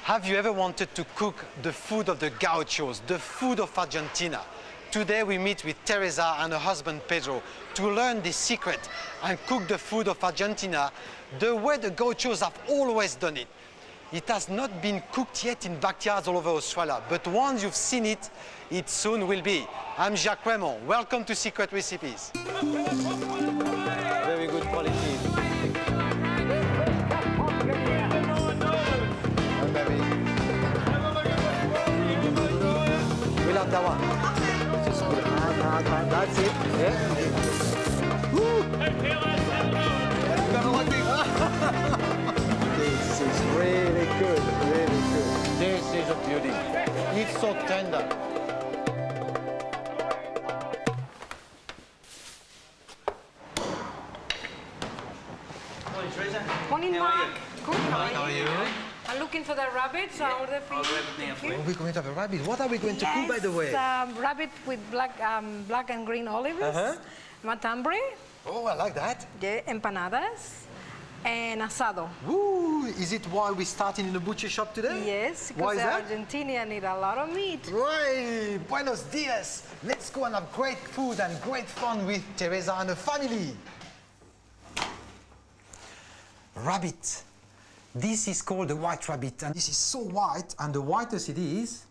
Have you ever wanted to cook the food of the gauchos, the food of Argentina? Today we meet with Teresa and her husband Pedro to learn the secret and cook the food of Argentina the way the gauchos have always done it. It has not been cooked yet in backyards all over Australia, but once you've seen it, it soon will be. I'm Jacques Reymond. Welcome to Secret Recipes. Very good quality. We love that one. Just good. That's it. Yeah. This is really good, really good. This is a beauty. It's so tender. Morning, Teresa. Morning, Mark. Good. How are you? I'm looking for the rabbits. I order for you. Oh, we're going to have a rabbit. What are we going to cook, by the way? Rabbit with black and green olives. Matambre. Oh, I like that. The empanadas. And asado. Ooh, is it why we started in the butcher shop today? Yes, Why because is that? Argentina need a lot of meat. Right, buenos dias. Let's go and have great food and great fun with Teresa and her family. Rabbit. This is called the white rabbit, and this is so white, and the whiter it is,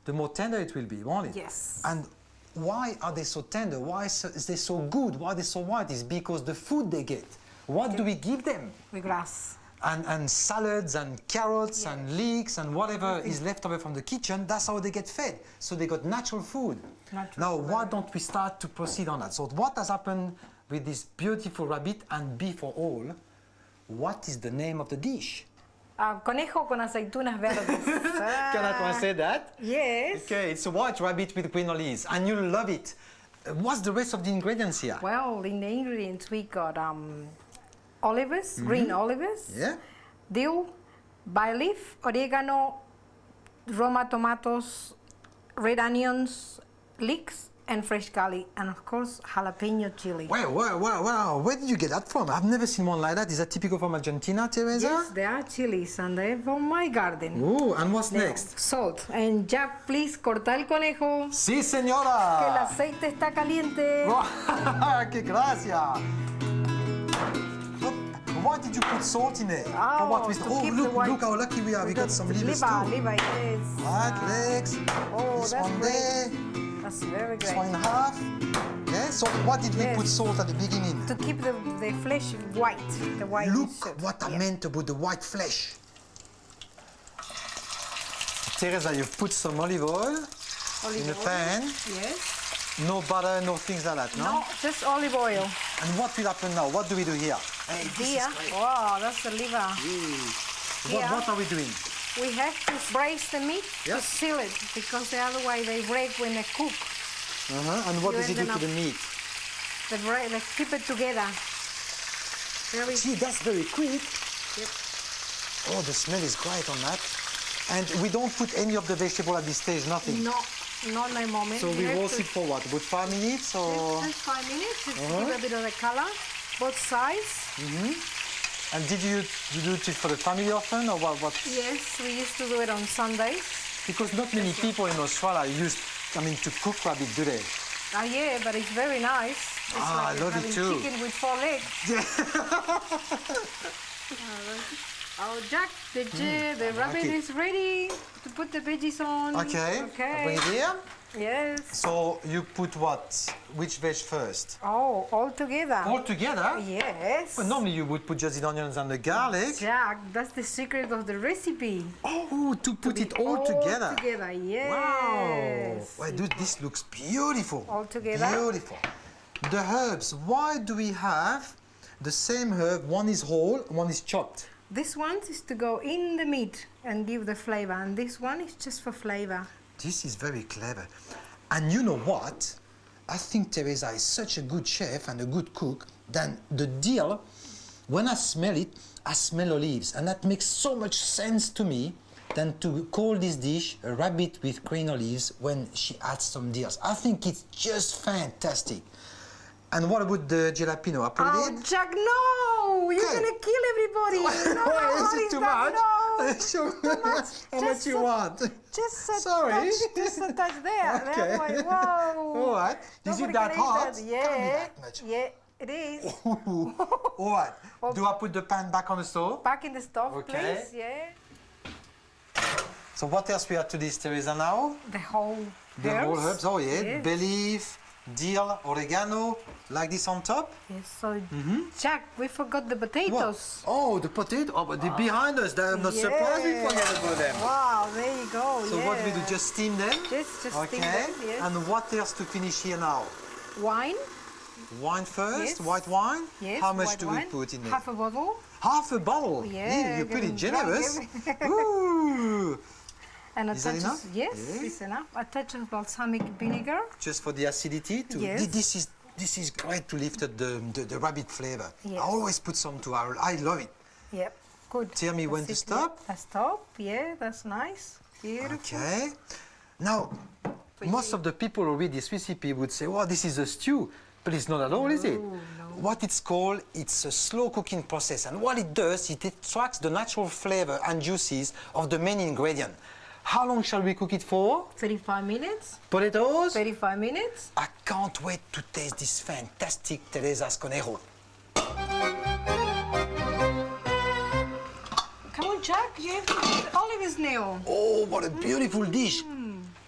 the more tender it will be, won't it? Yes. And why are they so tender? Why is they so good? Why are they so white? It's because the food they get. What do we give them? With grass. And salads and carrots and leeks and whatever is left over from the kitchen, that's how they get fed. So they got natural food. Now, why don't we start to proceed on that? So what has happened with this beautiful rabbit and before all, what is the name of the dish? Conejo con aceitunas verdes. Can I translate that? Yes. Okay, it's a white rabbit with green olives, and you love it. What's the rest of the ingredients here? Well, in the ingredients we got olives, green olives, Yeah? dill, bay leaf, oregano, Roma tomatoes, red onions, leeks, and fresh garlic, and of course jalapeno chili. Wow. Where did you get that from? I've never seen one like that. Is that typical from Argentina, Teresa? Yes, they are chilies, and they're from my garden. Ooh, and what's Now, next? Salt. And Jacques, please corta el conejo. Sí, Que el señora. aceite está caliente. ¡Qué gracia! Why did you put salt in it? For what reason? to keep the Look how lucky we are. We got some livers too. Liver, yes. Right, legs. Oh, this that's one great. there. That's very This great. one in half. Yeah, so what did we Yes. put salt at the beginning? To keep the flesh white. The white Look soup. what I Yeah. meant about the white flesh. Teresa, you've put some olive oil Olive in a oil. pan. Yes. No butter, no things like that, no? No, just olive oil. And what will happen now? What do we do here? Hey, this is Here. great. Wow, that's the liver. What are we doing? We have to braise the meat Yeah. to seal it because otherwise they break when they cook. And what You does it do ended to the meat? They keep it together. Very. See, that's very quick. Yep. Oh, the smell is great on that. And we don't put any of the vegetable at this stage, nothing. No, not in a moment. So we have roast to- it for what? About 5 minutes or? Just 5 minutes to give a bit of the color, both sides. And did you do it for the family often or what? Yes, we used to do it on Sundays. Because not many people in Australia to cook rabbit, do they? Yeah, but it's very nice. It's I love it having too. chicken with 4 legs. Oh, Jack, the rabbit it. is ready to put the veggies on. Okay. I'll bring it here. Yes. So you put what? Which veg first? Oh, all together. All together? Yes. Well, normally you would put just the onions and the garlic. Jack, that's the secret of the recipe. Oh, to put it all All together. together, yes. Wow! Well, dude, this looks beautiful. All together? Beautiful. The herbs. Why do we have the same herb? One is whole, one is chopped. This one is to go in the meat and give the flavor, and this one is just for flavor. This is very clever. And you know what? I think Teresa is such a good chef and a good cook that the dill, when I smell it, I smell olives. And that makes so much sense to me than to call this dish a rabbit with green olives when she adds some dills. I think it's just fantastic. And what about the jalapeno? I put it in? Jack, no! You're Okay. gonna kill everybody! No, Is what it is too that? much? No! Sure. How much you want? Just a Sorry. touch, just a touch there. Okay. There, boy. Whoa. All right. Is it that hot? That. Yeah. Can't be that much. Yeah, it is. All right. Do I put the pan back on the stove? Back in the stove, Okay. please. Yeah. So what else we add to this, Teresa, now? The whole The herbs. whole herbs. Oh, yeah. Yes. Bay leaf, dill, oregano, like this on top. Yes, so Jack, we forgot the potatoes. Oh, the potato. Oh, but they're behind us. I'm not surprised we forget about them. Wow, there you go. So what we do, just steam them? Just Okay. steam them, yes. And what else to finish here now? Wine. Wine first, Yes. white wine? Yes. How much white do wine. we put in it? Half a bottle. Half a bottle? Yeah, You're pretty getting drunk, generous. Ooh. And a Is that touch enough? of, yes, Yeah. it's enough. A touch of balsamic vinegar. Just for the acidity? Yes. This is great to lift up the rabbit flavor. Yes. I always put some to our, I love it. Yep, good. Tell me when That's to it, yeah. stop. Stop, yeah, that's nice. Beautiful. Okay. Now, most of the people who read this recipe would say, well, this is a stew. But it's not at all, is it? No. What it's called, it's a slow cooking process. And what it does, it extracts the natural flavor and juices of the main ingredient. How long shall we cook it for? 35 minutes. Potatoes? 35 minutes. I can't wait to taste this fantastic Teresa's Conejo. Come on, Jack, you have to put olive nail. Oh, what a beautiful dish.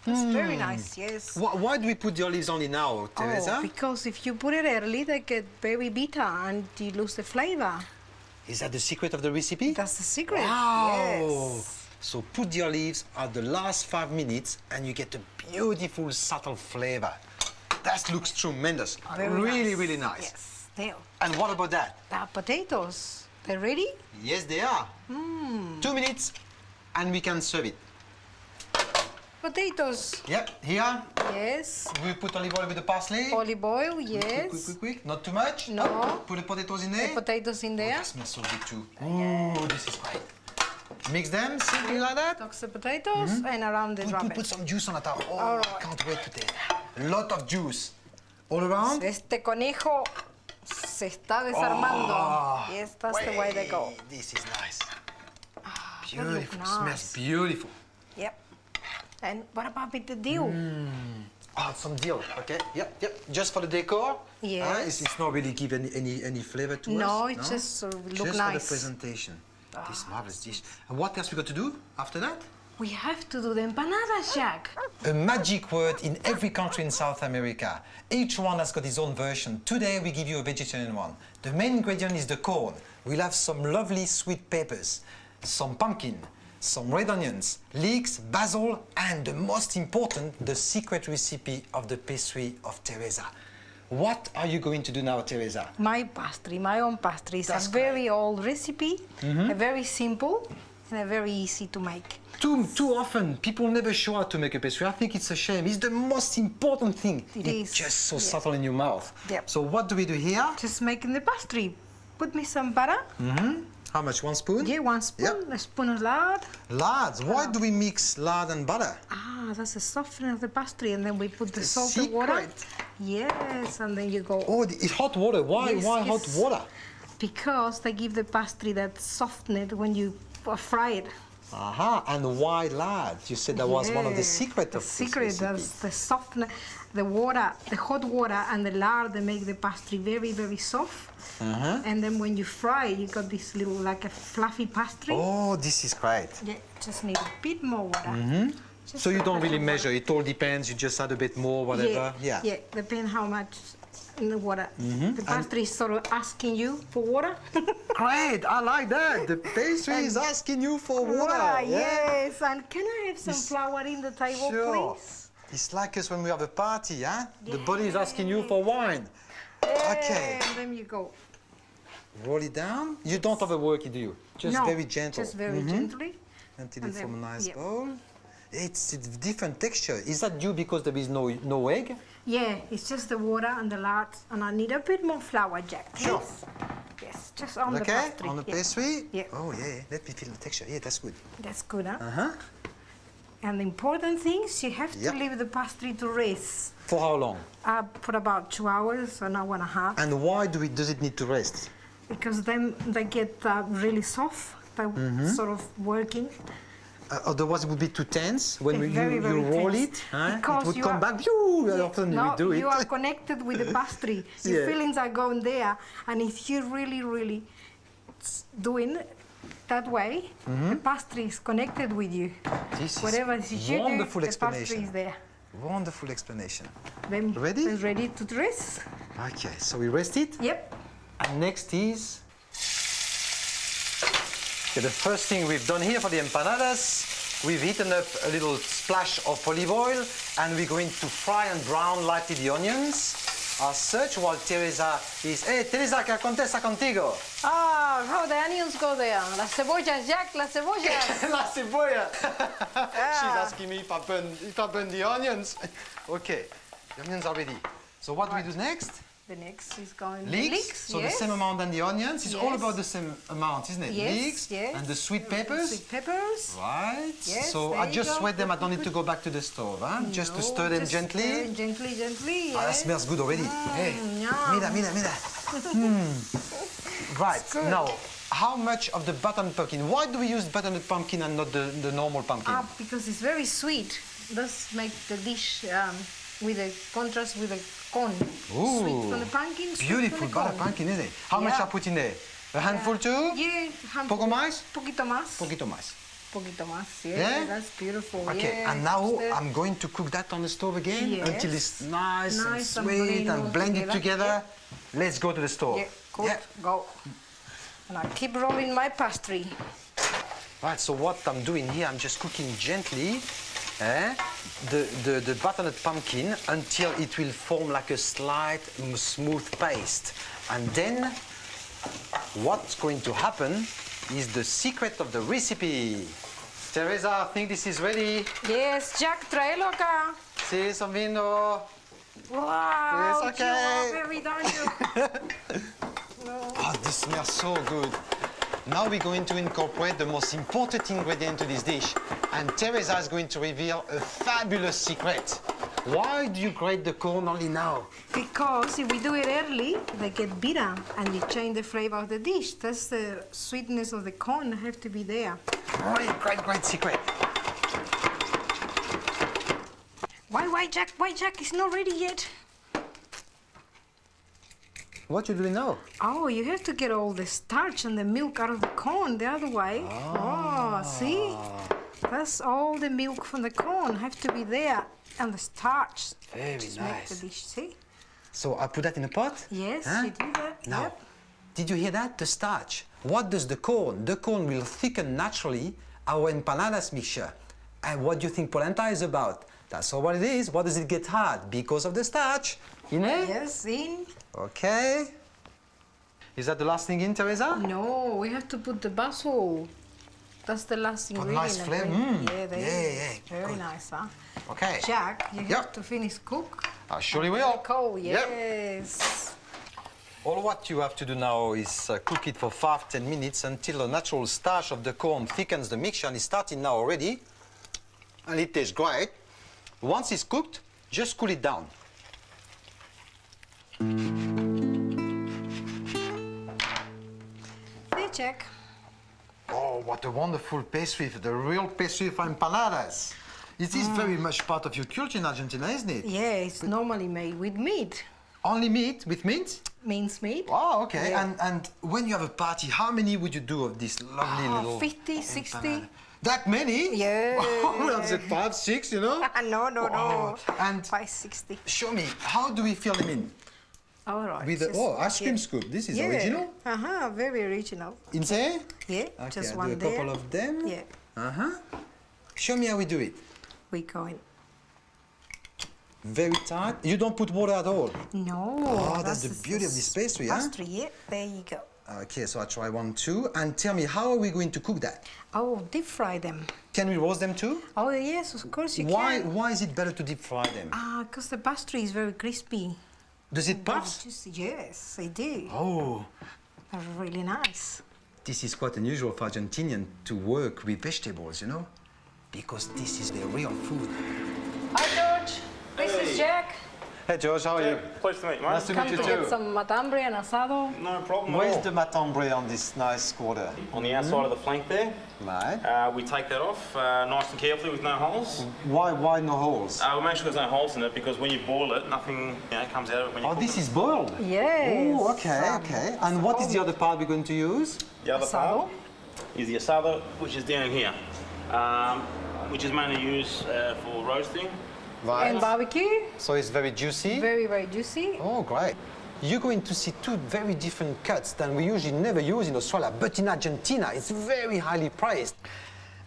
That's very nice, yes. Why do we put the olives only now, Teresa? Oh, because if you put it early, they get very bitter and you lose the flavor. Is that the secret of the recipe? That's the secret. Wow! Yes. So put the olives at the last 5 minutes and you get a beautiful subtle flavor. That looks tremendous. Really nice. Yes, they are. And what about that? The potatoes, they're ready? Yes, they are. 2 minutes and we can serve it. Potatoes, Yep, here. yes. We put olive oil with the parsley. Olive oil, yes. Quick. Not too much. No. Put the potatoes in there. The potatoes in there. That smells so good too. Oh, this is great. Mix them simply like that. Toss the potatoes and around the rabbit. Put some juice on the top. Oh, All I right. can't wait to taste. A lot of juice. All around. Este conejo se está desarmando. Yes, that's the way they go. This is nice. They look Beautiful. nice. Smells beautiful. Yep. And what about with the dill? Oh, some dill. Okay. Yep. Just for the decor. Yes. It's not really give any flavor to us. No, it's just look Just for the nice. presentation. This marvelous dish. And what else we got to do after that? We have to do the empanadas, Jack. A magic word in every country in South America. Each one has got his own version. Today we give you a vegetarian one. The main ingredient is the corn. We'll have some lovely sweet peppers, some pumpkin, some red onions, leeks, basil, and the most important, the secret recipe of the pastry of Teresa. What are you going to do now, Teresa? My pastry, my own pastry. It's That's a very old recipe, a very simple and a very easy to make. Too often, people never show how to make a pastry. I think it's a shame. It's the most important thing. It It's is, just so yes. subtle in your mouth. Yep. So what do we do here? Just making the pastry. Put me some butter. How much? 1 spoon? Yeah, 1 spoon, Yep. a spoon of lard. Lard. Why do we mix lard and butter? That's the softener of the pastry, and then we put the The salted water. secret. Yes, and then you go. Oh, it's hot water. Why? Yes, Why yes. hot water? Because they give the pastry that softness when you fry it. Aha. And why lard? You said that was one of the secrets of The this secret, recipe. that's the softness, the water, the hot water and the lard, they make the pastry very, very soft. And then when you fry it, you got this little, like a fluffy pastry. Oh, this is great. Yeah, just need a bit more water. Just So you a don't touch really of measure. It all depends. You just add a bit more, water. whatever. Yeah, depend how much in the water. The pastry is sort of asking you for water. Great. I like that. The pastry is asking you for water. Yes, and can I have some Yes. flour in the table, Sure. please? It's like us when we have a party, huh? The body is asking you for wine. Okay. And then you go. Roll it down. You don't have a worky, do you? Just No, very gentle. Just very gently. Until and it's from a then- nice yeah. bowl. It's a different texture. Is that due because there is no egg? Yeah, it's just the water and the lard, and I need a bit more flour, Jack, please. Sure. Yes, just on the Okay, pastry. on the yeah. pastry? Yeah. Oh, yeah. Let me feel the texture. Yeah, that's good. That's good, huh? Uh-huh. And the important thing is you have Yep. to leave the pastry to rest For how long? for about 2 hours, an hour and a half, And why does it need to rest? because then they get really soft by sort of working. Otherwise, it would be too tense when Very, you very roll tense. it. Huh? Because It would you come are- back. Phew, often No, you do it. you are connected with the pastry. Your Yeah. feelings are going there, and if you really doing that way, the pastry is connected with you. This is Whatever you wonderful do, the pastry explanation. is there. Wonderful explanation. Then Ready? it's ready to dress. Okay, so we rest it. Yep. And next is... Okay, the first thing we've done here for the empanadas, we've heated up a little splash of olive oil and we're going to fry and brown lightly the onions. As such, while Teresa is... Hey, Teresa, que acontece contigo? Ah, how the onions go there. Las cebollas, Jacques, las cebollas. La cebolla. She's asking me if I burn the onions. Okay, the onions are ready. So what do we do next? The next is going Leeks. So yes. the same amount than the onions. It's all Yes. about the same amount, isn't it? Yes, Leeks yes. and the sweet peppers. Sweet peppers. Right. Yes, So there I you just go. sweat them. I don't need to go back to the stove, huh? Just to stir them Just gently. stir it gently, gently. Ah, that yes. smells good already. Hey, yum. mira. Right. good. Now, how much of the butternut pumpkin? Why do we use butternut pumpkin and not the normal pumpkin? Because it's very sweet. Does make the dish with a contrast with the corn. Sweet from the pumpkin, sweet Beautiful from the butter corn. pumpkin, isn't it? How much Yeah. I put in there? A handful too? Yeah, Poco más? Poquito más. Poquito más. Poquito más. Yeah, Yeah? that's beautiful. Okay, yeah, and now stir. I'm going to cook that on the stove again Yes. until it's nice and Nice and sweet blend all and blend it together. together. Let's go to the stove. Yeah, good. Go. And I keep rolling my pastry. Right, so what I'm doing here, I'm just cooking gently the butternut pumpkin until it will form like a slight smooth paste. And then what's going to happen is the secret of the recipe. Teresa, I think this is ready. Yes, Jacques, tráelo acá. Sí, son vino. Wow, Yes, okay. you are very dangerous. Oh, this smells so good. Now we're going to incorporate the most important ingredient to this dish. And Teresa is going to reveal a fabulous secret. Why do you grate the corn only now? Because if we do it early, they get bitter and you change the flavor of the dish. That's the sweetness of the corn have to be there. Great secret. Why, Jack? Why, Jack? It's not ready yet. What you doing now? Oh, you have to get all the starch and the milk out of the corn the other way. Oh, see? That's all the milk from the corn have to be there. And the starch. Very Just make nice. the dish, see? So I put that in a pot? Yes, Huh? you do that. Now, Yep. did you hear that? The starch. What does the corn? The corn will thicken naturally our empanadas mixture. And what do you think polenta is about? That's all what it is. What does it get hard? Because of the starch. In it? Yes, in. Okay. Is that the last thing in, Teresa? No, we have to put the basil. That's the last For ingredient. nice I flavor. think. Mm. Yeah, there Yeah, is. Very good. nice, huh? Okay. Jack, you Yep. have to finish cook. I surely will. Cool, Yep. yes. All what you have to do now is cook it for 5-10 minutes until the natural starch of the corn thickens the mixture, and it's starting now already. And it tastes great. Once it's cooked, just cool it down. Hey, Jack. Oh, what a wonderful pastry, the real pastry for empanadas. It is very much part of your culture in Argentina, isn't it? Yeah, it's normally made with meat. Only meat, with mint? Minced meat. Oh, okay. Yeah. And when you have a party, how many would you do of this lovely little 50, 60. empanada? That many? Yeah. Oh, I said 5, 6, you know? No. Oh, and 560. show me, how do we fill them in? All right. With the, just- oh, ice cream yeah. scoop. This is Yeah. original. Very original. Insane? Yeah, Okay, just I'll one do a there. couple of them. Yeah, Show me how we do it. we going. Very tight. You don't put water at all. No. Oh, that's the beauty of this pastry, huh? Pastry, yeah. There you go. Okay, so I try 1, 2. And tell me, how are we going to cook that? Oh, deep fry them. Can we roast them too? Oh, yes, of course you Why can. is it better to deep fry them? Because the pastry is very crispy. Does it puff? Yes, they do. Oh, They're really nice. this is quite unusual for Argentinian to work with vegetables, you know? Because this is their real food. Hi, George. This is Jack. Hey George, how are you? Pleased to meet you, mate. Nice to Come meet to you get too. some matambre and asado. No problem Where's at the matambre on this nice quarter? all. On the outside of the flank there, Right. we take that off nice and carefully with no holes. Why no holes? We make sure there's no holes in it because when you boil it, nothing comes out of it when you Oh, cook this it. is boiled. Yes. Oh, okay. And what is the other part we're going to use? The other Asado. part is the asado, which is down here, which is mainly used for roasting. Right. And barbecue. So it's very juicy. Very, very juicy. Oh, great. You're going to see two very different cuts than we usually never use in Australia, but in Argentina, it's very highly priced.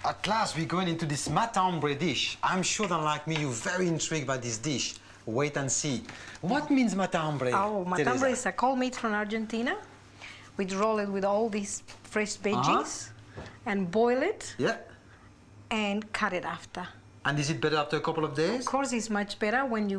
At last, we're going into this matambre dish. I'm sure that, like me, you're very intrigued by this dish. Wait and see. What means matambre? Oh, matambre Teresa? is a cold meat from Argentina. We roll it with all these fresh veggies and boil it Yeah. and cut it after. And is it better after a couple of days? Of course, it's much better when you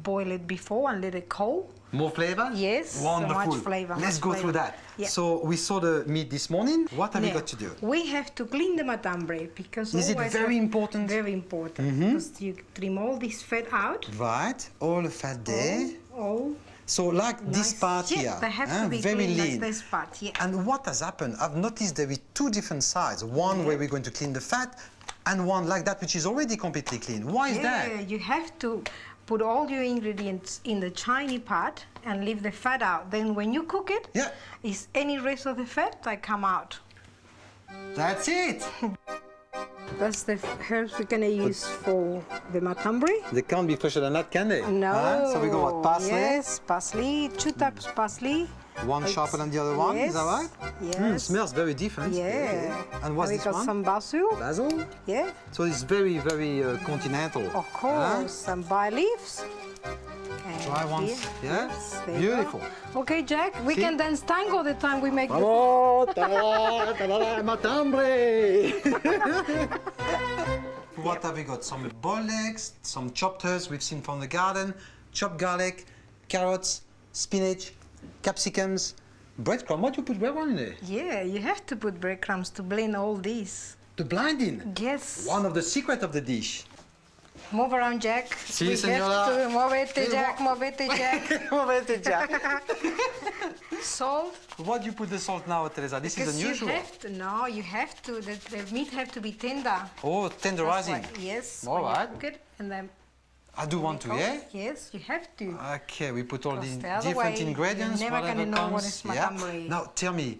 boil it before and let it cool. More flavor? Yes, so Wonderful. much flavor, Let's much go flavor. through that. Yeah. So we saw the meat this morning. What have we Now, got to do? We have to clean the matambre because Is it always very important? Very important because you trim all this fat out. Right. All the fat there. All So like this nice. part Yeah, here, they have to be very clean like lean. this part, yeah. And what has happened? I've noticed there are two different sides. One where we're going to clean the fat, and one like that which is already completely clean. Why is Yeah, that? you have to put all your ingredients in the shiny part and leave the fat out. Then when you cook it, Yeah. is any rest of the fat that come out. That's it. That's the herbs we're gonna use for the matambre. They can't be fresher than that, can they? No. Huh? So we go what? Parsley. Yes, parsley, 2 types of parsley. One It's- sharper than the other one. Yes. Is that right? Yes. Smells very different. Yeah. And what's we this got one? some basil. Basil. Yeah, So it's very, very continental. of course. Some bay leaves. And Dry ones. here, Yeah. yes, there you go. Beautiful. Okay, Jack, we See? can dance tango the time we make the Oh, ta-da, ta-da, matambre! What have we got? Some boiled eggs, some chopped herbs we've seen from the garden, chopped garlic, carrots, spinach, capsicums, breadcrumb. What do you put breadcrumb in there? Yeah, you have to put breadcrumbs to blend all these. The blinding. Yes. One of the secrets of the dish. Move around, Jack. Sí, we señora. have to movete, Sí, Jack, movete, Jack. Salt. What do you put the salt now, Teresa? This is Because unusual. you have to, no, you have to, the meat have to be tender. Oh, That's tenderizing. why- Yes. All when you right. cook it, and then I do want to, yeah? Yes, you have to. Okay, we put all Because the the other different way, you're ingredients, never whatever gonna know comes. what is matambre. Now, tell me,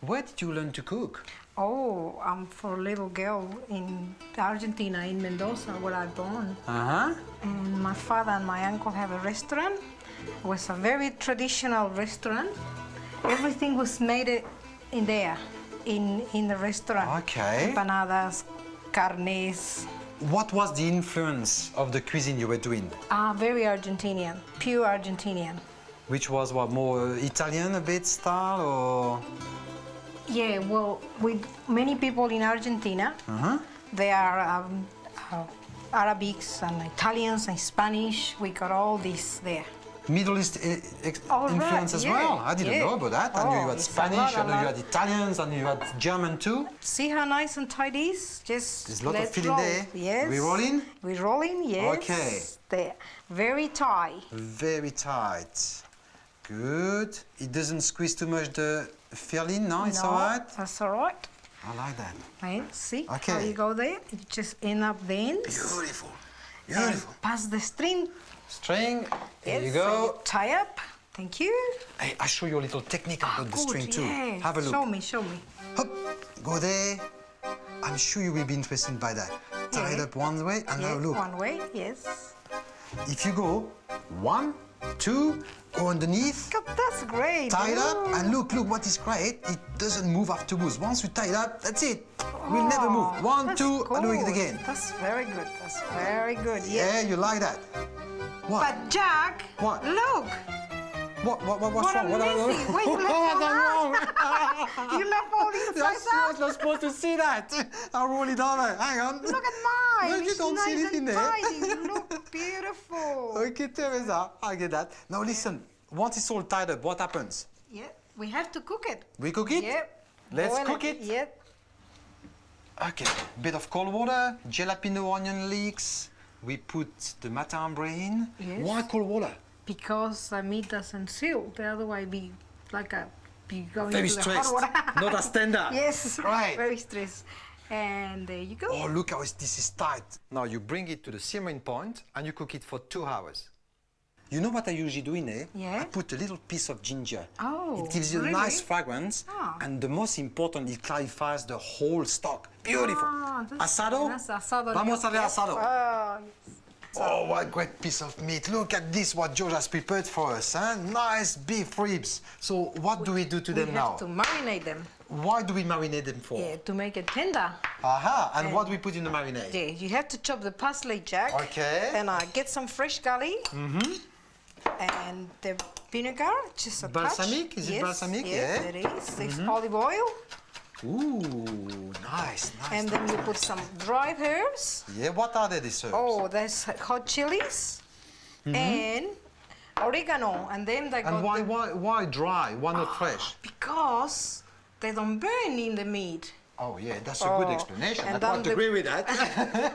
where did you learn to cook? Oh, I'm for a little girl in Argentina, in Mendoza, where I born. Uh-huh. And my father and my uncle have a restaurant. It was a very traditional restaurant. Everything was made in there, in the restaurant. Okay. Empanadas, carnes. What was the influence of the cuisine you were doing? Very Argentinian, pure Argentinian. Which was what, more Italian a bit style or? Yeah, well, with many people in Argentina, they are Arabics and Italians and Spanish. We got all this there. Middle East All influence right, as yeah, well. I didn't yeah. know about that. I knew you Oh, had it's a Spanish, lot, I knew you lot. had Italians, I knew you had German too. See how nice and tight it is? Just There's a lot of let's filling roll. there. Yes. We rolling? We rolling, yes. Okay. There. Very tight. Very tight. Good. It doesn't squeeze too much the filling, no? It's No, all right? That's all right. I like that. Right, see how Okay. you go there? You just end up the ends. Beautiful. And Beautiful. pass the string. String. There you Yes, go. and tie up. Thank you. Hey, I'll show you a little technique about the Good, string too. yeah. Have a look. Show me, show me. Hop, go there. I'm sure you will be interested by that. Tie it Yeah. up one way and now Yeah, look. one way, yes. If you go 1, 2, go underneath, God, that's great. tie it up, Ooh. and look what is great. It doesn't move afterwards. Once you tie it up, that's it. We'll never move. Oh, 1, that's 2, and do it good. again. That's very good. That's very good. Yeah, Yeah. you like that. What? But Jack, What? look. What's What wrong? I'm missing. Wait, you left What's some wrong? You left all these You're sides out. not supposed to see that. I'll roll it over. Hang on. Look at mine. Look, you It's don't see nice anything and there. tidy. You look beautiful. Okay, Teresa, I get that. Now listen, once it's all tied up, what happens? Yeah, we have to cook it. We cook it? Yep. Let's Boil cook it. Yep. Okay, bit of cold water, jalapeno onion leeks, we put the matambre in. Yes. Why cold water? Because the meat doesn't seal. The otherwise be like a be going Very to the stressed, hot water. not as tender. Yes, Right. very stressed. And there you go. Oh, look how this is tight. Now you bring it to the simmering point and you cook it for 2 hours. You know what I usually do in there? Yeah. I put a little piece of ginger. Oh, it gives you really? a nice fragrance. Ah. And the most important, it clarifies the whole stock. Beautiful. Ah, Asado? that's asado. Vamos a ver Yes. asado. Oh, yes. Oh, what great piece of meat. Look at this, what George has prepared for us. Huh? Nice beef ribs. So what do we do to them We now? have to marinate them. Why do we marinate them for? Yeah, to make it tender. Aha, and what do we put in the marinade? Yeah, you have to chop the parsley, Jack. Okay. And get some fresh garlic. And the vinegar, just a Balsamic? touch. Is it Yes, balsamic? Yes, Yeah. it is. There's olive oil. Ooh, nice, nice. And then you put some dried herbs. Yeah, what are they, these herbs? Oh, there's hot chilies and oregano. And then they And got why dry? Why not fresh? because they don't burn in the meat. Oh, yeah, that's a good Oh, explanation. I and don't then agree with that.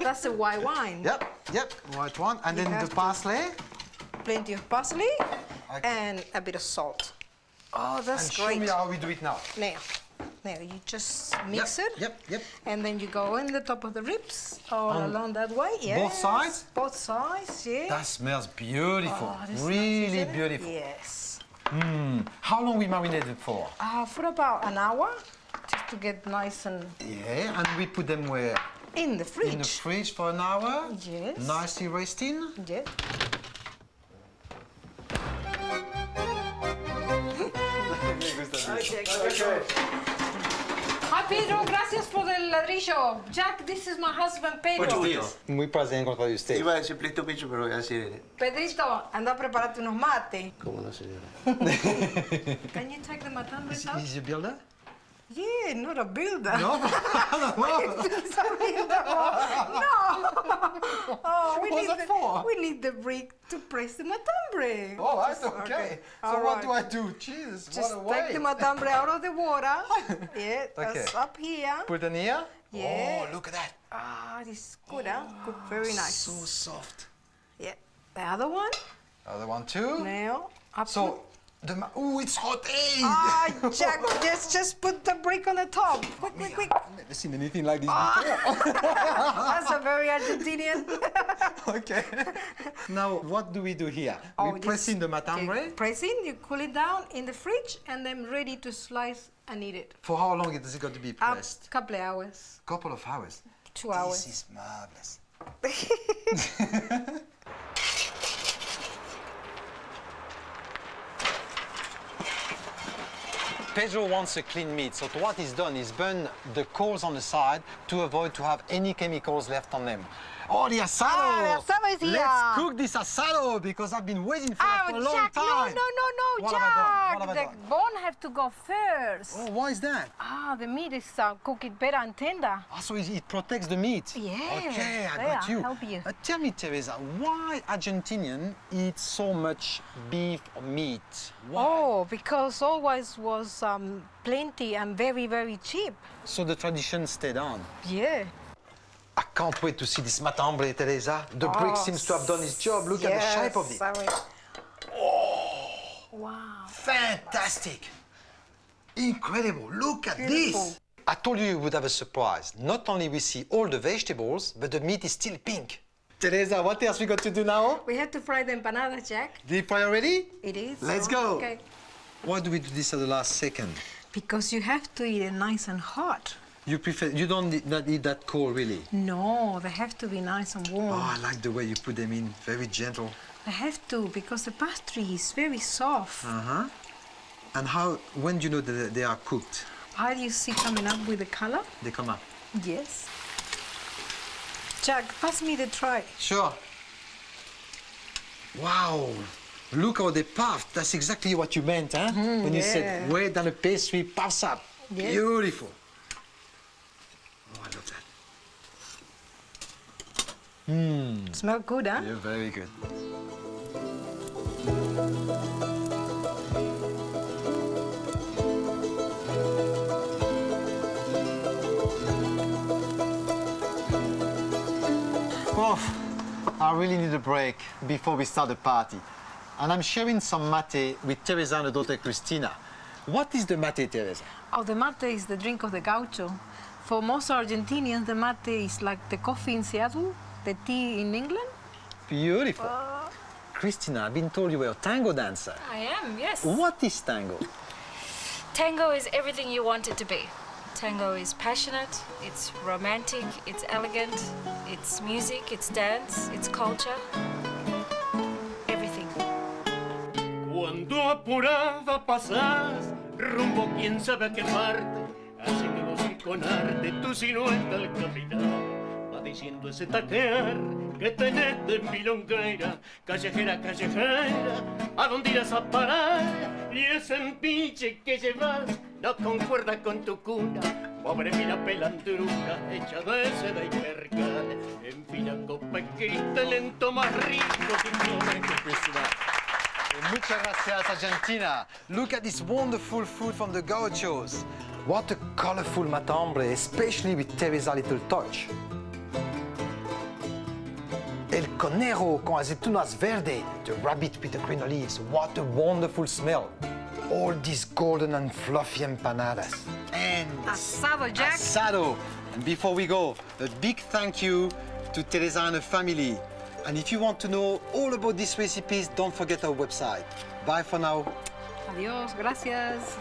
That's the white wine. Yep, white one. And You then have the to- parsley. Plenty of parsley Okay. and a bit of salt. Oh, that's And show great. me how we do it now. Now you just mix Yep, it. Yep. And then you go in the top of the ribs all along that way. Yes. both sides? Both sides, yeah. That smells beautiful. Oh, this Really smells, isn't it? beautiful. Yes. How long we marinate it for? For about an hour, just to get nice and Yeah, and we put them where? in the fridge. In the fridge for an hour. Yes. Nicely resting. Yeah. Hi Pedro, gracias por el ladrillo. Jack, this is my husband Pedro. Mucho gusto. Muy prazer en encontrar usted. Iba a decir pleito bicho, pero voy a decir. Pedrito, anda a prepararte unos mates. ¿Cómo no, señora? Can you take the matambre out? Is you builder? Yeah, not a builder. No. It's a builder. No. Oh, What's that for? we need the brick to press the matambre. Oh, that's okay. So All what right. do I do? Jesus, Just what a way. take the matambre out of the water. Yeah, that's Okay. up here. Put it here. Yeah. Oh, look at that. Ah, this is good, huh? Good, very nice. So soft. Yeah. The other one. Other one too. Now, up So, oh, it's hot. Hey! Ah, Jack, just put the brick on the top. Quick. I've never seen anything like this That's a very Argentinian. before. Okay. Now, what do we do here? We press in the matambre. Press in, you cool it down in the fridge, and then ready to slice and eat it. For how long is it got to be pressed? A couple of hours. Couple of hours. 2 hours. This is marvelous. Pedro wants a clean meat, so what he's done is burn the coals on the side to avoid to have any chemicals left on them. Oh, the asado! Ah, the asado is here. Let's cook this asado because I've been waiting for that for a long Jack, time. no, What have I done? Jack. What have I The done? bone have to go first. Oh, why is that? The meat is cooked better and tender. So it protects the meat. Yeah. Okay, I There, got you. help you. Tell me, Teresa, why Argentinian eat so much beef or meat? Why? Oh, because always was plenty and very, very cheap. So the tradition stayed on. Yeah. I can't wait to see this matambre, Teresa. The brick seems to have done its job. Look at the shape of it. Wow. Fantastic. Incredible. Look at Beautiful. this. I told you would have a surprise. Not only we see all the vegetables, but the meat is still pink. Teresa, what else we got to do now? We have to fry the empanadas, Jack. Deep fry already? It is. Let's go. Okay. Why do we do this at the last second? Because you have to eat it nice and hot. You don't not eat that cold, really? No, they have to be nice and warm. Oh, I like the way you put them in, very gentle. They have to, because the pastry is very soft. Uh-huh. And when do you know that they are cooked? How do you see coming up with the color? They come up. Yes. Jack, pass me the tray. Sure. Wow. Look how they puffed. That's exactly what you meant, huh? When you said, yeah. way down the pastry puffs up. Yes. Beautiful. Oh, I love that. Smell good, huh? Yeah, very good. Oh, I really need a break before we start the party. And I'm sharing some mate with Teresa and her daughter Kristina. What is the mate, Teresa? Oh, the mate is the drink of the gaucho. For most Argentinians, the mate is like the coffee in Seattle, the tea in England. Beautiful. Kristina, I've been told you were a tango dancer. I am, yes. What is tango? Tango is everything you want it to be. Tango is passionate, it's romantic, it's elegant, it's music, it's dance, it's culture. Everything. Cuando apurada pasas, rumbo quién sabe a qué parte, haciendo con arte tu silueta al caminar. Va diciendo ese taquear que tenés de milonguera, callejera, callejera, ¿a dónde irás a parar? Y ese empinche que llevas no concuerda con tu cuna. Pobre mira pelandruna, hecha de seda y percal. En fina copa y cristal lento más rico que Kristina. Muchas gracias, Argentina. Look at this wonderful food from the gauchos. What a colorful matambre, especially with Teresa's little touch. El Conejo con aceitunas verdes, the rabbit with the green olives. What a wonderful smell. All these golden and fluffy empanadas. And Asado, Jacques. Asado. And before we go, a big thank you to Teresa and her family. And if you want to know all about these recipes, don't forget our website. Bye for now. Adiós, gracias.